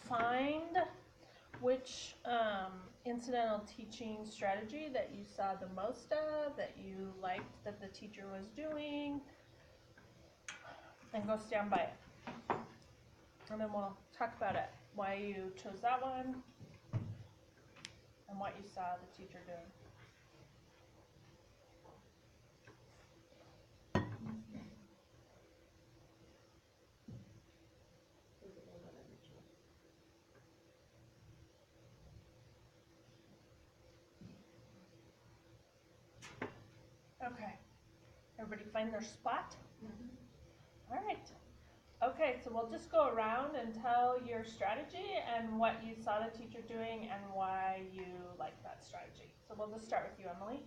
find which incidental teaching strategy that you saw the most of, that you liked that the teacher was doing, and go stand by it. And then we'll talk about it, why you chose that one, and what you saw the teacher doing. Okay, everybody find their spot? All right. Okay, so we'll just go around and tell your strategy and what you saw the teacher doing and why you like that strategy. So we'll just start with you, Emily.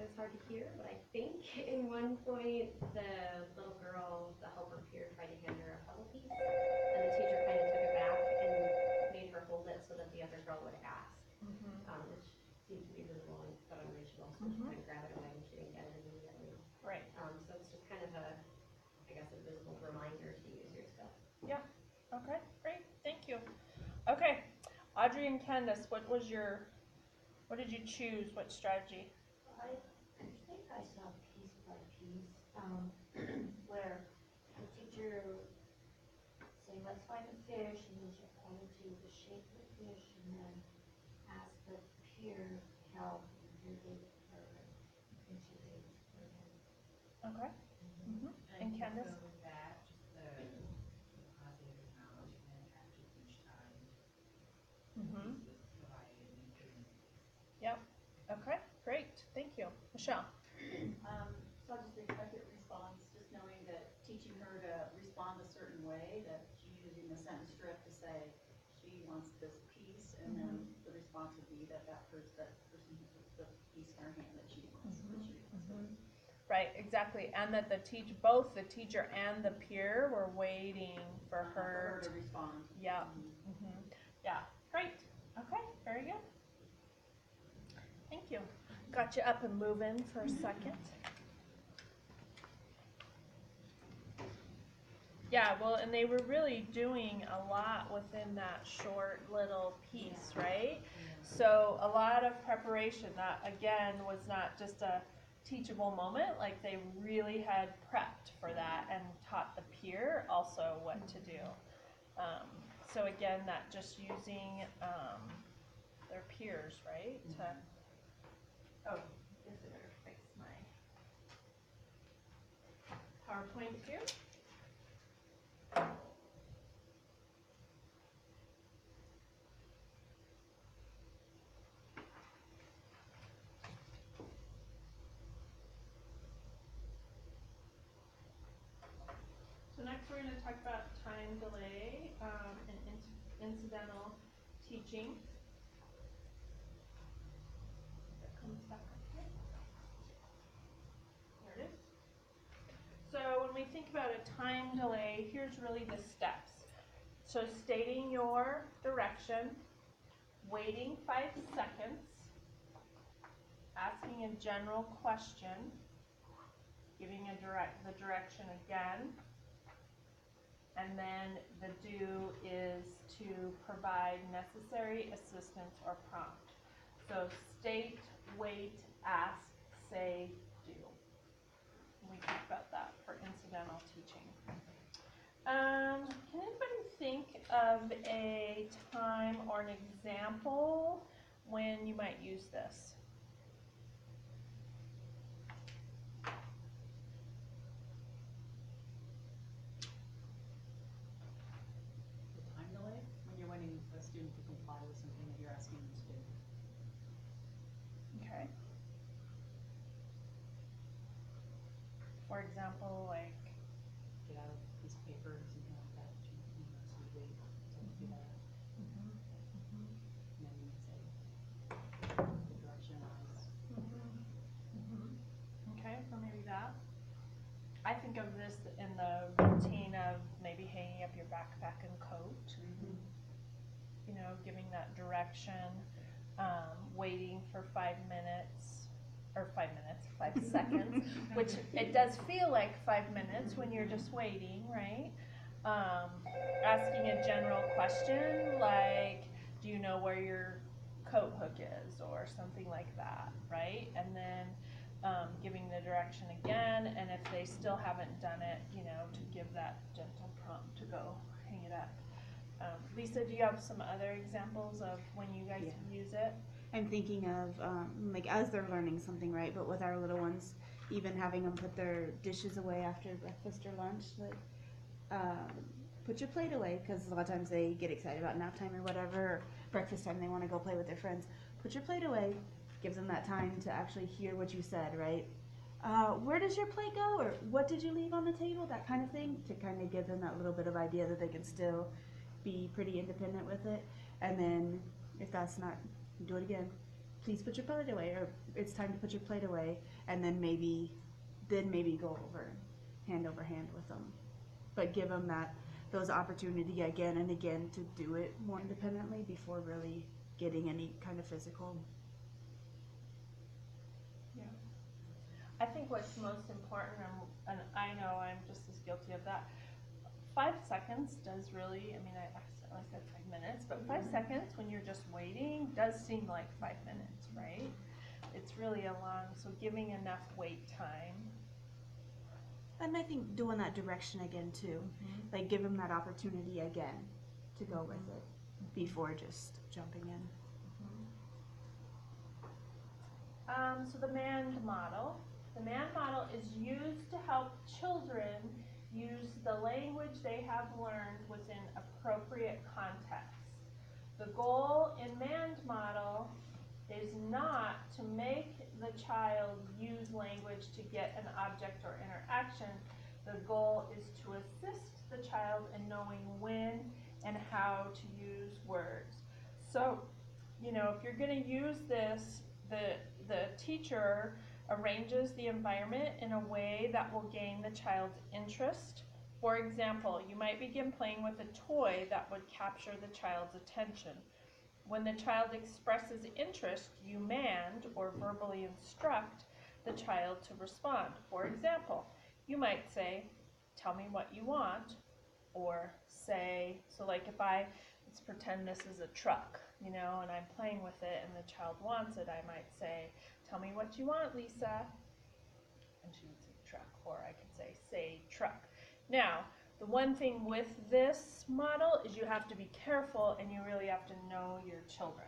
It's hard to hear, but I think in one point the little girl, the helper peer, tried to hand her a puzzle piece, and the teacher kind of took it back and made her hold it so that the other girl would ask, which seemed to be visible and got unreachable, so she kind of grabbed it away and she didn't get it immediately. Right. So it's just kind of a, I guess, a visible reminder to use your stuff. Yeah. Okay, great. Thank you. Okay, Audrey and Candace, what did you choose? What strategy? I think I saw piece by piece, where the teacher say, let's find a fish, and then she pointed to the shape of the fish, and then ask the peer help, and peer gave it her, and she gave it for him. Okay. And Candace? With that, just the positive acknowledgement after each time. Was provided and given. Yep. Okay, great. Thank you. Michelle? So I just expected response, just knowing that teaching her to respond a certain way, that she's using the sentence strip to say she wants this piece, and then the response would be that person who puts the piece in her hand that she wants. Right, exactly. And that both the teacher and the peer were waiting for her to respond. Yeah. Yeah. Great. Okay, very good. Thank you. Got you up and moving for a second. Yeah, well, and they were really doing a lot within that short little piece, right? So a lot of preparation. That, again, was not just a teachable moment. Like, they really had prepped for that and taught the peer also what to do. So again, that just using their peers, right? Oh, is it fix my PowerPoint here? So next we're going to talk about time delay and incidental teaching. That comes back up here. There it is. So when we think about a time delay, here's really the steps. So stating your direction, waiting 5 seconds, asking a general question, giving the direction again, and then the do is to provide necessary assistance or prompt. So state, wait, ask, say, do. We talk about that for incidental teaching. Can anybody think of a time or an example when you might use this? The time delay, when you're waiting for a student to comply with something that you're asking them to do. Okay. For example, like, Get out a piece of paper or something like that. So you wait until you do that. And then you say the direction is. okay, or maybe that. I think of this in the routine of maybe hanging up your backpack and coat, you know, giving that direction, waiting for 5 minutes, or 5 seconds, which it does feel like 5 minutes when you're just waiting, right? asking a general question like, do you know where your coat hook is, or something like that, right? And then giving the direction again, and if they still haven't done it, you know, to give that gentle prompt to go hang it up. Lisa, do you have some other examples of when you guys use it? I'm thinking of like as they're learning something, right? But with our little ones, even having them put their dishes away after breakfast or lunch, like put your plate away, because a lot of times they get excited about nap time or whatever, or breakfast time, they want to go play with their friends. Put your plate away, gives them that time to actually hear what you said, right? Where does your plate go, or what did you leave on the table, that kind of thing, to kind of give them that little bit of idea that they can still be pretty independent with it. And then if that's not, do it again, please put your plate away, or it's time to put your plate away, and then maybe go over hand with them, but give them those opportunity again and again to do it more independently before really getting any kind of physical. Yeah. I think what's most important, and I know I'm just as guilty of that, 5 seconds does really, I mean, I accidentally said 5 minutes, but 5 seconds when you're just waiting does seem like 5 minutes, right? It's really a long, so giving enough wait time. And I think doing that direction again too, like give them that opportunity again to go with it before just jumping in. So the MAND model. The MAND model is used to help children use the language they have learned within appropriate contexts. The goal in MAND model is not to make the child use language to get an object or interaction. The goal is to assist the child in knowing when and how to use words. So, you know, if you're going to use this, the teacher arranges the environment in a way that will gain the child's interest. For example, you might begin playing with a toy that would capture the child's attention. When the child expresses interest, you MAND, or verbally instruct, the child to respond. For example, you might say, tell me what you want, or say, so like if let's pretend this is a truck, you know, and I'm playing with it and the child wants it, I might say, tell me what you want, Lisa. And she would say truck, or I could say truck. Now, the one thing with this model is you have to be careful and you really have to know your children.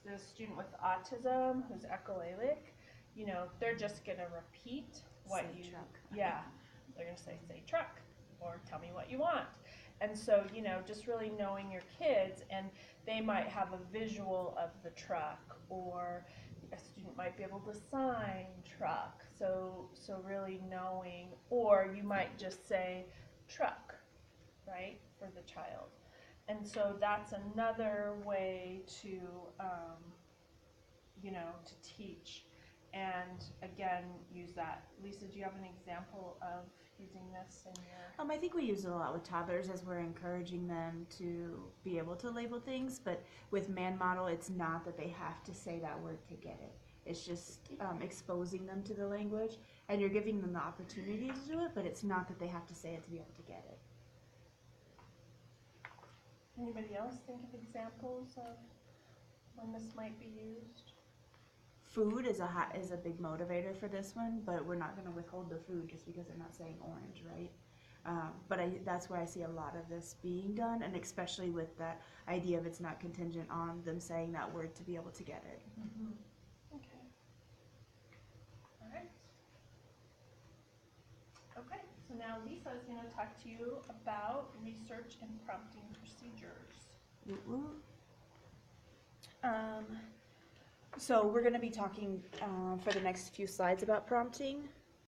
So the student with autism who's echolalic, you know, they're just going to repeat what truck. Yeah, they're going to say truck, or tell me what you want. And so, you know, just really knowing your kids, and they might have a visual of the truck, or a student might be able to sign truck. So really knowing, or you might just say truck, right, for the child. And so that's another way to, you know, to teach. And again, use that. Lisa, do you have an example of using this in your? I think we use it a lot with toddlers as we're encouraging them to be able to label things, but with MAND model, it's not that they have to say that word to get it. It's just exposing them to the language, and you're giving them the opportunity to do it, but it's not that they have to say it to be able to get it. Anybody else think of examples of when this might be used? Food is a big motivator for this one, but we're not going to withhold the food just because they're not saying orange, right? But that's where I see a lot of this being done, and especially with that idea of it's not contingent on them saying that word to be able to get it. Mm-hmm. Okay. All right. Okay, so now Lisa is going to talk to you about research and prompting procedures. So we're going to be talking for the next few slides about prompting.